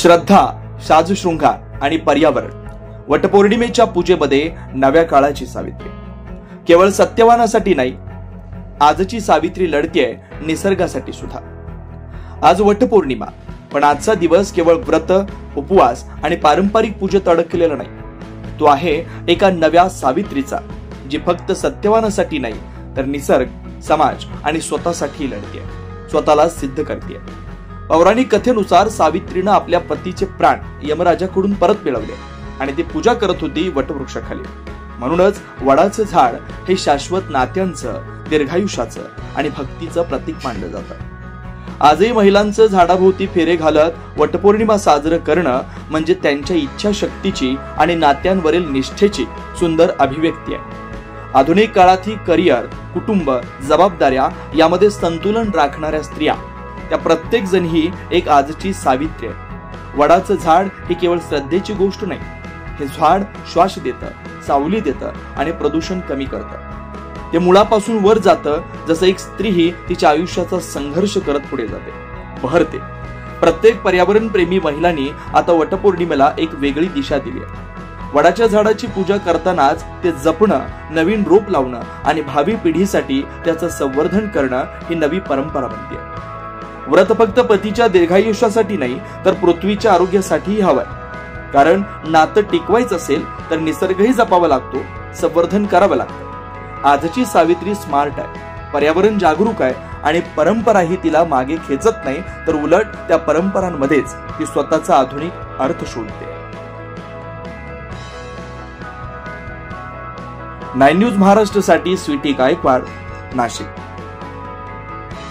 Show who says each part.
Speaker 1: श्रद्धा, साजशृंगार आणि पर्यावरण वटपौर्णिमेच्या पूजेमध्ये नव्या काळाची सावित्री. केवळ सत्यवानासाठी नाही, आजची सावित्री लढतीये निसर्गासाठी सुद्धा. आज वटपौर्णिमा, पण आजचा दिवस केवळ व्रत, उपवास आणि पारंपरिक पूजेत अडकलेला नाही. तो आहे एका नव्या सावित्रीचा, जी फक्त सत्यवानासाठी नाही तर निसर्ग, समाज आणि स्वतःसाठी लढतीये, स्वतःला सिद्ध करते. पौराणिक कथेनुसार सावित्रीनं आपल्या पतीचे प्राण यमराजाकडून परत मिळवले आणि ती पूजा करत होती वटवृक्षाखाली. म्हणूनच वडाचं झाड हे शाश्वत नात्यांचं, दीर्घायुष्याचं आणि भक्तीचं प्रतीक मानलं जातं. आजही महिलांचं झाडाभोवती फेरे घालत वटपौर्णिमा साजरं करणं म्हणजे त्यांच्या इच्छाशक्तीची आणि नात्यांवरील निष्ठेची सुंदर अभिव्यक्ती आहे. आधुनिक काळातही करिअर, कुटुंब, जबाबदाऱ्या यामध्ये संतुलन राखणाऱ्या स्त्रिया, त्या प्रत्येक जण ही एक आजची सावित्री आहे. वडाचं झाड ही केवळ श्रद्धेची गोष्ट नाही, हे झाड श्वास देतं, सावली देतं आणि प्रदूषण कमी करतं. ते मुळापासून वर जातं, जसं एक स्त्री ही तिच्या आयुष्याचा संघर्ष करत पुढे जाते, बहरते. प्रत्येक पर्यावरण प्रेमी महिलांनी आता वटपौर्णिमेला एक वेगळी दिशा दिली आहे. वडाच्या झाडाची पूजा करतानाच ते जपणं, नवीन रोप लावणं आणि भावी पिढीसाठी त्याचं संवर्धन करणं ही नवी परंपरा बनते. व्रत फक्त पतीच्या दीर्घायुष्यासाठी नाही तर पृथ्वीच्या आरोग्यासाठीही हवंय. कारण नातं टिकवायचं असेल तर निसर्गही जपावा लागतो, संवर्धन करावं लागतं. आजची सावित्री स्मार्ट आहे, पर्यावरण जागरूक आहे आणि परंपराही तिला मागे खेचत नाही, तर उलट त्या परंपरांमध्येच ती स्वतःचा आधुनिक अर्थ शोधते. 9 न्यूज महाराष्ट्रासाठी स्वीटी गायकवाड, नाशिक.